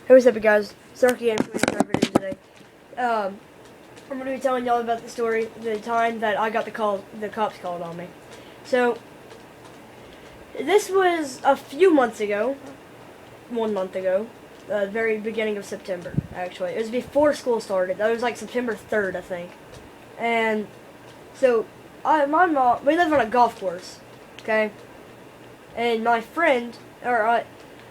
Hey, what's up, guys? Starkey Games making our video today. I'm going to be telling y'all about the story, the time that I got the cops called on me. So, this was a few months ago, 1 month ago, very beginning of September, actually. It was before school started. That was like September 3rd, I think. And, so, my mom, we live on a golf course, okay? And my friend,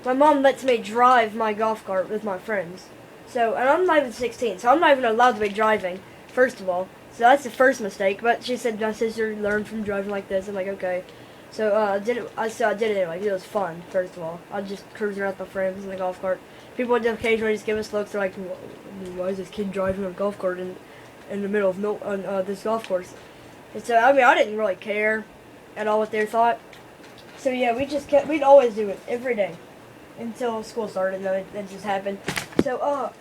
my mom lets me drive my golf cart with my friends. So, and I'm not even 16, so I'm not even allowed to be driving, first of all. So that's the first mistake, but she said my sister learned from driving like this. I'm like, okay. So, I did it anyway. It was fun, first of all. I just cruised around with my friends in the golf cart. People would occasionally just give us looks. They're like, why is this kid driving a golf cart in the middle of this golf course? And so, I mean, I didn't really care at all what they thought. So, yeah, we'd always do it every day until school started, and then it just happened. So,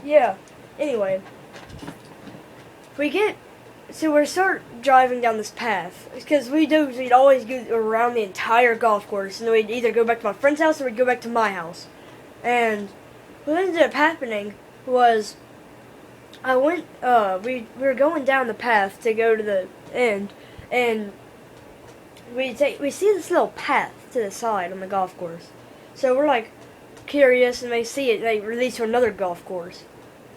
yeah. Anyway, we start driving down this path, because we'd always go around the entire golf course, and then we'd either go back to my friend's house or we'd go back to my house. And what ended up happening was, we were going down the path to go to the end, and we see this little path to the side on the golf course. So we're like curious, and they see it. They release to another golf course,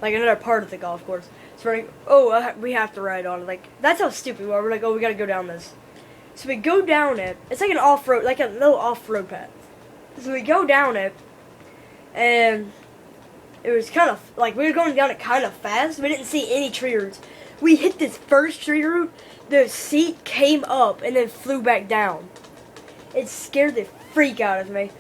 like another part of the golf course. So we're like, oh, we have to ride on it. Like, that's how stupid we are. We're like, oh, we gotta go down this. So we go down it. It's like an off-road, like a little off-road path. So we go down it, and it was kind of like we were going down it kind of fast. We didn't see any tree roots. We hit this first tree root. The seat came up and then flew back down. It scared the freak out of me.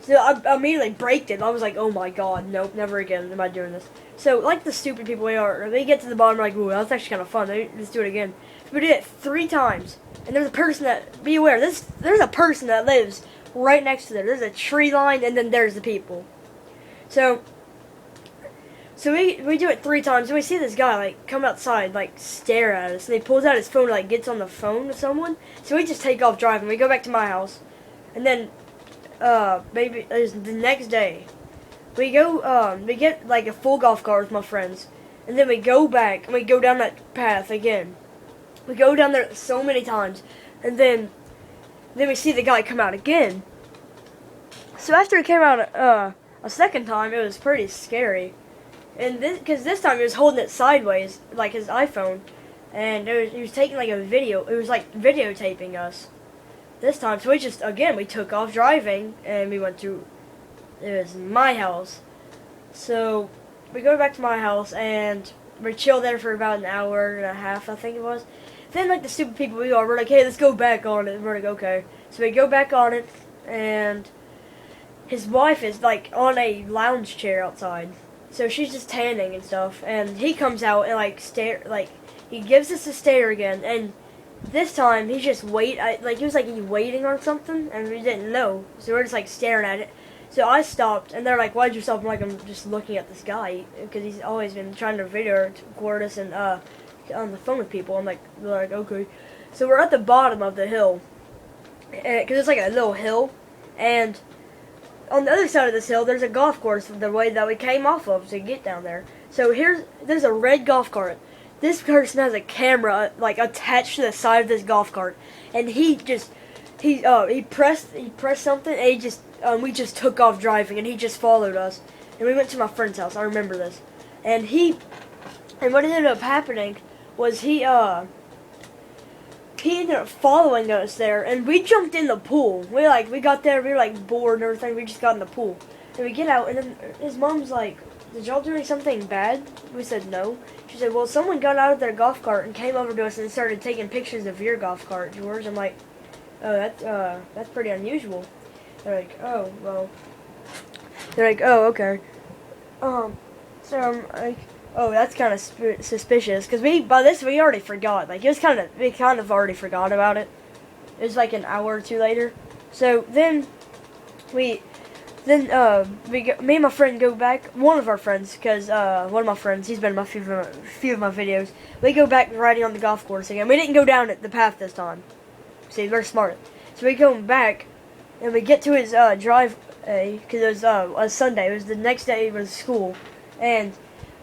So I immediately braked it. I was like, oh my god, nope, never again am I doing this. So, like the stupid people we are, they get to the bottom, like, ooh, that's actually kind of fun. Let's do it again. So we did it 3 times. And there's a person that, be aware, there's a person that lives right next to there. There's a tree line, and then there's the people. So we do it 3 times, and we see this guy, like, come outside, like, stare at us. And he pulls out his phone, like, gets on the phone with someone. So we just take off driving. We go back to my house. And then maybe it was the next day, we get like a full golf cart with my friends, and then we go back and we go down that path again. We go down there so many times, and then we see the guy come out again. So after he came out a second time, it was pretty scary, and because this time he was holding it sideways like his iPhone, and he was taking like a video. It was like videotaping us. This time, so we took off driving, and we went to, it was my house. So, we go back to my house, and we chill there for about an hour and a half, I think it was. Then, like the stupid people we are, we're like, hey, let's go back on it. And we're like, okay. So we go back on it, and his wife is, like, on a lounge chair outside. So she's just tanning and stuff, and he comes out and, like, he gives us a stare again, and this time, he just he was like waiting on something, and we didn't know. So we're just like staring at it. So I stopped, and they're like, why'd you stop? I'm like, I'm just looking at this guy, because he's always been trying to video record us and on the phone with people. I'm like, they're like, okay. So we're at the bottom of the hill, because it's like a little hill, and on the other side of this hill, there's a golf course the way that we came off of to get down there. So there's a red golf cart. This person has a camera, like, attached to the side of this golf cart, and he pressed something, and we just took off driving, and he just followed us, and we went to my friend's house. I remember this, and what ended up happening was he ended up following us there, and we jumped in the pool. We got there, we were like bored and everything. We just got in the pool, and we get out, and then his mom's like, did y'all do something bad? We said no. She said, well, someone got out of their golf cart and came over to us and started taking pictures of your golf cart, George. I'm like, oh, that's pretty unusual. They're like, oh, well. They're like, oh, okay. So I'm like, oh, that's kind of suspicious, because by this we already forgot. Like, we kind of already forgot about it. It was like an hour or 2 later. So then me and my friend go back. One of our friends, because one of my friends, he's been in a few of my videos. We go back riding on the golf course again. We didn't go down the path this time. See, we're smart. So we go back, and we get to his because it was a Sunday. It was the next day was school, and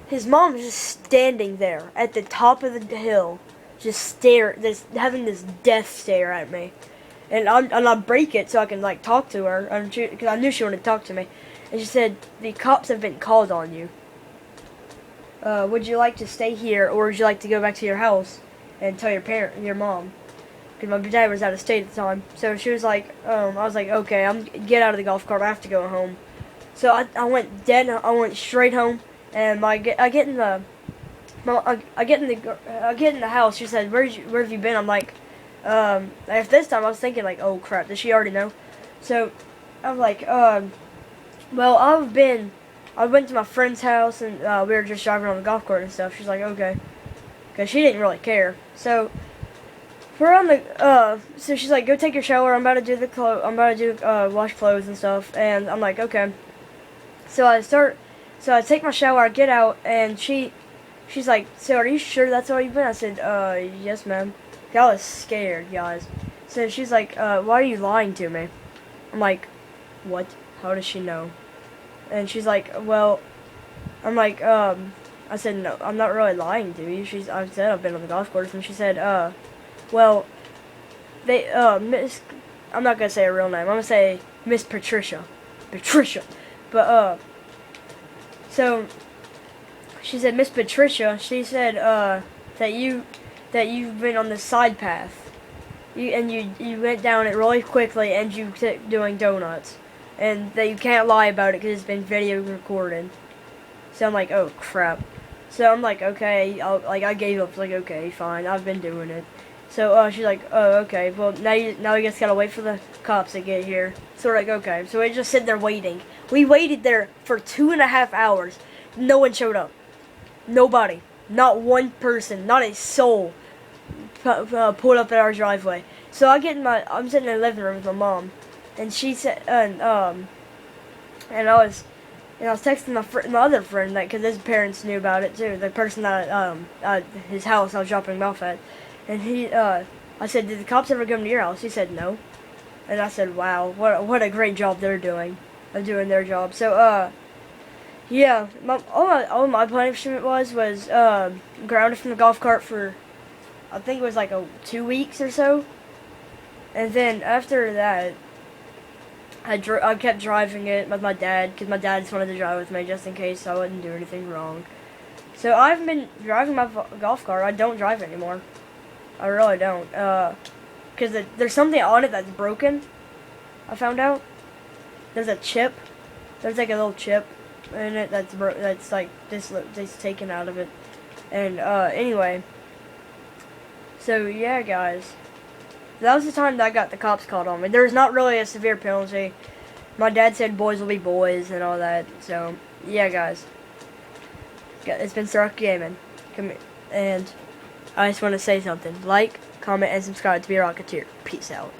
his mom was just standing there at the top of the hill, just having this death stare at me, and I break it so I can like talk to her, because I knew she wanted to talk to me, and she said, "The cops have been called on you. Would you like to stay here, or would you like to go back to your house and tell your mom?" Because my dad was out of state at the time. So she was like, I was like, okay, get out of the golf cart. I have to go home. So I went straight home, and I get in the house. She said, where have you been? I'm like, at this time I was thinking like, oh crap, does she already know? So I'm like, well, I went to my friend's house, and we were just driving on the golf cart and stuff. She's like, okay, because she didn't really care. So we're on the, so she's like, go take your shower. I'm about to do wash clothes and stuff. And I'm like, okay. So I take my shower, I get out, and she's like, so are you sure that's all you've been? I said, yes, ma'am. I was scared, guys. So she's like, why are you lying to me? I'm like, what? How does she know? And she's like, well, I'm like, I said, no, I'm not really lying to you. I said I've been on the golf course, and she said, well, I'm not gonna say her real name. I'm gonna say Miss Patricia. But, so, she said, Miss Patricia, she said, that you've been on the side path. You went down it really quickly, and you kept doing donuts. And that you can't lie about it because it's been video recorded. So I'm like, oh crap. So I'm like, okay, I gave up. Like, okay, fine, I've been doing it. So she's like, oh, okay, well, now you just gotta wait for the cops to get here. So we're like, okay. So we just sit there waiting. We waited there for 2.5 hours. No one showed up. Nobody. Not one person. Not a soul pulled up at our driveway. So I'm sitting in the living room with my mom. And she said, and I was texting my other friend, because his parents knew about it too. The person that his house I was dropping him off at. And I said, did the cops ever come to your house? He said, no. And I said, wow, what a great job they're doing of doing their job. So, yeah, all my punishment was grounded from the golf cart for, I think it was like 2 weeks or so. And then after that, I kept driving it with my dad, because my dad just wanted to drive with me just in case I wouldn't do anything wrong. So I've been driving my golf cart. I don't drive anymore. I really don't. Because there's something on it that's broken. I found out. There's a chip. There's like a little chip in it that's like this taken out of it. And anyway. So yeah, guys. That was the time that I got the cops called on me. There's not really a severe penalty. My dad said boys will be boys and all that. So yeah, guys. It's been Stark Gaming. And I just want to say something. Like, comment, and subscribe to be a Rocketeer. Peace out.